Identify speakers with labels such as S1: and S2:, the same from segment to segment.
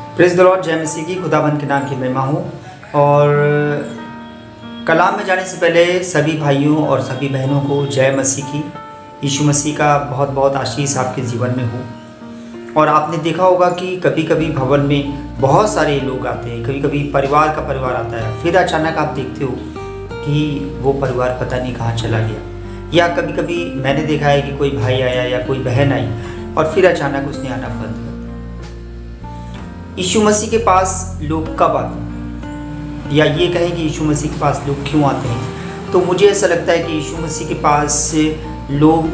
S1: Praise the Lord, जय मसीह की। खुदावंद के नाम की महिमा हो। और कलाम में जाने से पहले सभी भाइयों और सभी बहनों को जय मसीह की। यीशु मसीह का बहुत बहुत आशीष आपके जीवन में हो। और आपने देखा होगा कि कभी कभी भवन में बहुत सारे लोग आते हैं, कभी कभी परिवार का परिवार आता है, फिर अचानक आप देखते हो कि वो परिवार पता नहीं कहाँ चला गया। या कभी कभी मैंने देखा है कि कोई भाई आया या कोई बहन आई और फिर अचानक उसने आना बंद कर दिया। यीशु मसीह के पास लोग कब आते हैं, या ये कहें कि यीशु मसीह के पास लोग क्यों आते हैं, तो मुझे ऐसा लगता है कि यीशु मसीह के पास लोग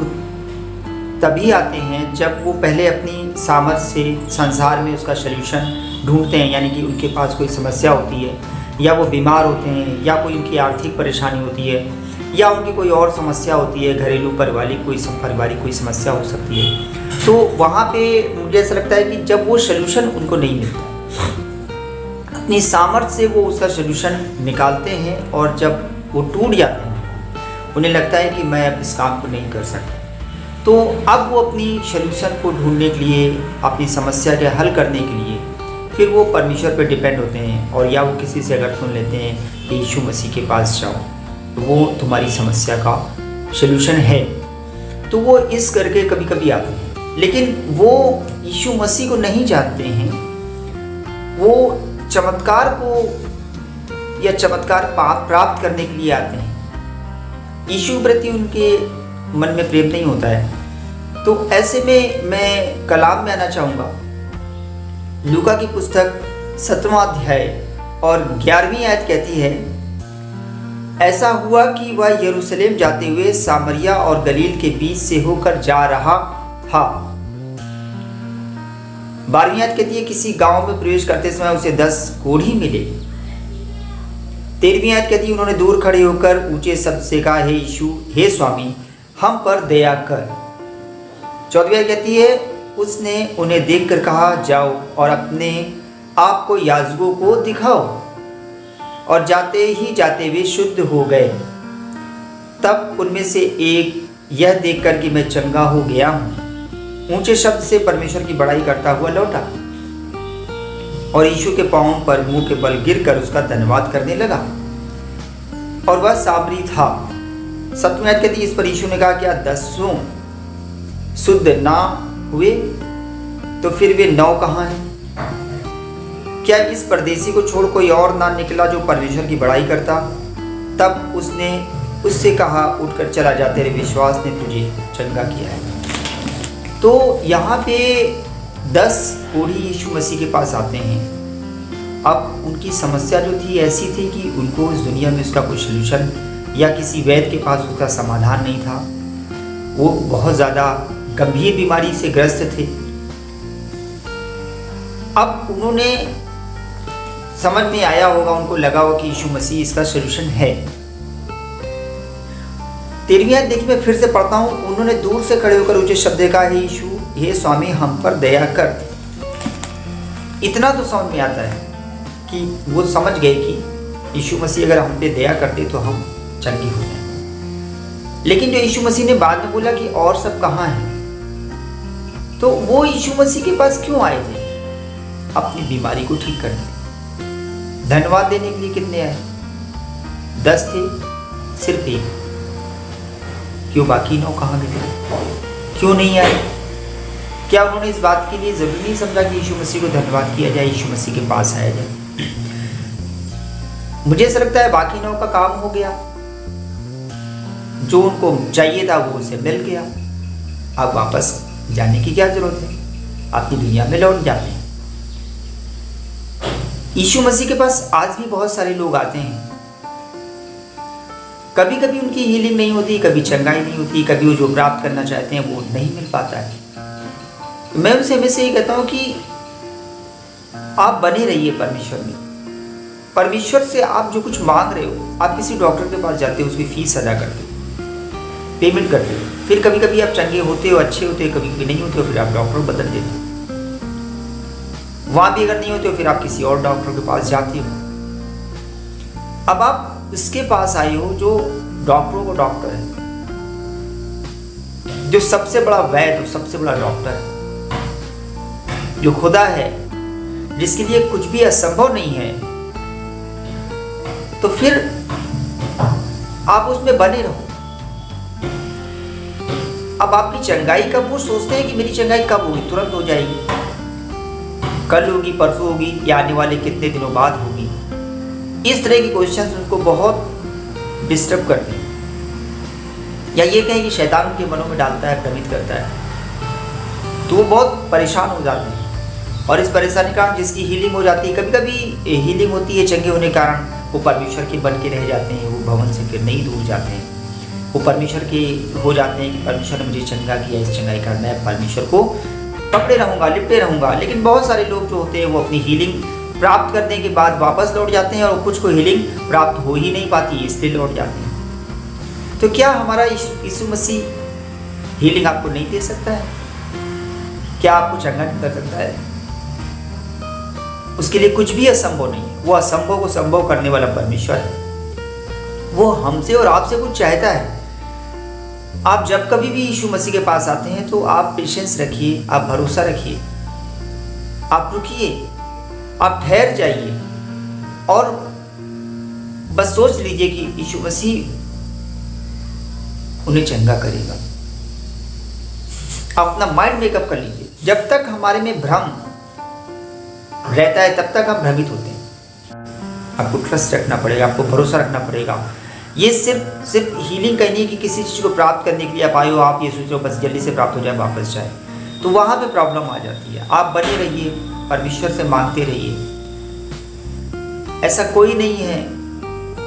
S1: तभी आते हैं जब वो पहले अपनी सामर्थ्य से संसार में उसका सल्यूशन ढूंढते हैं। यानी कि उनके पास कोई समस्या होती है, या वो बीमार होते हैं, या कोई उनकी आर्थिक परेशानी होती है, या उनकी कोई और समस्या होती है, घरेलू पारिवारिक कोई समस्या हो सकती है। तो वहाँ पे मुझे ऐसा लगता है कि जब वो सल्यूशन उनको नहीं मिलता, अपनी सामर्थ्य से वो उसका सल्यूशन निकालते हैं, और जब वो टूट जाते हैं, उन्हें लगता है कि मैं अब इस काम को नहीं कर सकता, तो अब वो अपनी सल्यूशन को ढूंढने के लिए, अपनी समस्या के हल करने के लिए फिर वो परमेश्वर पर डिपेंड होते हैं। और या वो किसी से अगर सुन लेते हैं कि यीशु मसीह के पास जाओ तो वो तुम्हारी समस्या का सल्यूशन है, तो वो इस करके कभी कभी आते हैं। लेकिन वो यीशु मसीह को नहीं जानते हैं, वो चमत्कार को या चमत्कार प्राप्त करने के लिए आते हैं। यीशु प्रति उनके मन में प्रेम नहीं होता है। तो ऐसे में मैं कलाम में आना चाहूँगा। लूका की पुस्तक 7वां अध्याय और 11वीं आयत कहती है, ऐसा हुआ कि वह यरूशलेम जाते हुए सामरिया और गलील के बीच से होकर जा रहा था। 12वीं आयत कहती है, किसी गांव में प्रवेश करते समय उसे 10 कोढ़ी मिले। 13वीं आयत कहती है, उन्होंने दूर खड़े होकर ऊंचे शब्द से कहा, हे यीशु, हे स्वामी, हम पर दया कर। 14वीं आयत कहती है, उसने उन्हें देखकर कहा, जाओ और अपने आप को याजकों को दिखाओ। और जाते ही जाते वे शुद्ध हो गए। तब उनमें से एक यह देखकर कि मैं चंगा हो गया हूँ, ऊंचे शब्द से परमेश्वर की बड़ाई करता हुआ लौटा और यीशु के पांवों पर मुंह के बल गिरकर उसका धन्यवाद करने लगा। और वह सामरी था। 7वीं आयत कहती है, इस पर यीशु ने कहा, क्या 10 शुद्ध ना हुए, तो फिर वे 9 कहाँ हैं? क्या इस परदेसी को छोड़ कोई और ना निकला जो परमेश्वर की बड़ाई करता? तब उसने उससे कहा, उठकर चला जा, तेरे विश्वास ने तुझे चंगा किया है। तो यहाँ पे 10 कोढ़ी यीशु मसीह के पास आते हैं। अब उनकी समस्या जो थी ऐसी थी कि उनको इस दुनिया में उसका कोई सल्यूशन या किसी वैद्य के पास उसका समाधान नहीं था। वो बहुत ज़्यादा गंभीर बीमारी से ग्रस्त थे। अब उन्होंने समझ में आया होगा, उनको लगा होगा कि यीशु मसीह इसका सल्यूशन है। 13वीं आयत देखिए, मैं फिर से पढ़ता हूँ। उन्होंने दूर से खड़े होकर ऊंचे शब्द में कहा, हे यीशु, हे स्वामी, हम पर दया कर। इतना तो समझ में आता है कि वो समझ गए कि यीशु मसीह अगर हम पे दया करते तो हम चंगे हो जाए। लेकिन जो यीशु मसीह ने बाद में बोला कि और सब कहाँ हैं, तो वो यीशु मसीह के पास क्यों आए थे? अपनी बीमारी को ठीक करने, धन्यवाद देने के लिए। कितने आए? 10 थे, सिर्फ एक। क्यों बाकी 9 कहाँ गए? क्यों नहीं आए? क्या उन्होंने इस बात के लिए जरूरी नहीं समझा कि यीशु मसीह को धन्यवाद किया जाए, यीशु मसीह के पास आया जाए? मुझे ऐसा लगता है बाकी 9 का काम हो गया, जो उनको चाहिए था वो उसे मिल गया। अब वापस जाने की क्या जरूरत है? अपनी दुनिया में लौट जाते हैं। यीशु मसीह के पास आज भी बहुत सारे लोग आते हैं। कभी कभी उनकी हीलिंग नहीं होती, कभी चंगाई नहीं होती, कभी वो जो प्राप्त करना चाहते हैं वो नहीं मिल पाता है। मैं उनसे हमेशा ये कहता हूँ कि आप बने रहिए परमेश्वर में। परमेश्वर से आप जो कुछ मांग रहे हो, आप किसी डॉक्टर के पास जाते हो, उसकी फीस अदा करते हो, पेमेंट करते हो, फिर कभी कभी आप चंगे होते हो, अच्छे होते हो, कभी कभी नहीं होते हो, फिर आप डॉक्टर बदल देते हो। वहां भी अगर नहीं होते हो, फिर आप किसी और डॉक्टर के पास जाते हो। अब आप उसके पास आए हो जो डॉक्टरों को डॉक्टर है, जो सबसे बड़ा वैद्य, सबसे बड़ा डॉक्टर है, जो खुदा है, जिसके लिए कुछ भी असंभव नहीं है, तो फिर आप उसमें बने रहो। अब आपकी चंगाई कब, वो सोचते हैं कि मेरी चंगाई कब होगी, तुरंत हो जाएगी, कल होगी, परसों होगी, या आने वाले कितने दिनों बाद होगी। इस तरह की क्वेश्चंस उनको बहुत डिस्टर्ब करते हैं, या ये कहें कि शैतान उनके मनों में डालता है, भ्रमित करता है, तो वो बहुत परेशान हो जाते हैं। और इस परेशानी के कारण जिसकी हीलिंग हो जाती है, कभी कभी हीलिंग होती है चंगे होने के कारण, वो परमेश्वर के बन के रह जाते हैं, वो भवन से फिर नहीं दूर जाते हैं, वो परमेश्वर के हो जाते हैं कि परमेश्वर ने मुझे चंगा किया, इस चंगाई का मैं परमेश्वर को पकड़े रहूँगा, लिपटे रहूँगा। लेकिन बहुत सारे लोग जो होते हैं वो अपनी हीलिंग प्राप्त करने के बाद वापस लौट जाते हैं, और कुछ को हीलिंग प्राप्त हो ही नहीं पाती, इसलिए लौट जाते हैं। तो क्या हमारा यीशु मसीह हीलिंग आपको नहीं दे सकता है? क्या आपको चंगा नहीं कर सकता है? उसके लिए कुछ भी असंभव नहीं है। वो असंभव को संभव करने वाला परमेश्वर है। वो हमसे और आपसे कुछ चाहता है। आप जब कभी भी यीशु मसीह के पास आते हैं तो आप पेशेंस रखिए, आप भरोसा रखिए, आप रुकिए, आप ठहर जाइए और बस सोच लीजिए कि यीशु मसीह उन्हें चंगा करेगा। अपना माइंड मेकअप कर लीजिए। जब तक हमारे में भ्रम रहता है तब तक हम भ्रमित होते हैं। आपको ट्रस्ट रखना पड़ेगा, आपको भरोसा रखना पड़ेगा। ये सिर्फ हीलिंग करनी है कि किसी चीज़ को प्राप्त करने के लिए आप आए हो, आप ये सोच रहे हो बस जल्दी से प्राप्त हो जाए, वापस जाए, तो वहाँ पे प्रॉब्लम आ जाती है। आप बने रहिए, परमेश्वर से मांगते रहिए। ऐसा कोई नहीं है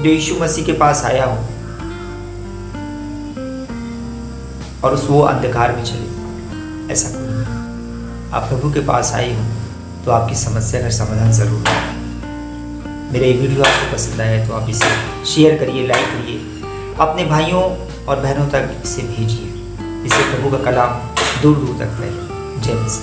S1: जो यीशु मसीह के पास आया हो और वो अंधकार में चले, ऐसा कोई नहीं। आप प्रभु के पास आए हो तो आपकी समस्या का समाधान जरूर है। मेरा ये वीडियो आपको पसंद आया है तो आप इसे शेयर करिए, लाइक करिए, अपने भाइयों और बहनों तक इसे भेजिए, इससे प्रभु का कलाम दूर दूर तक फैले। जय मसीह।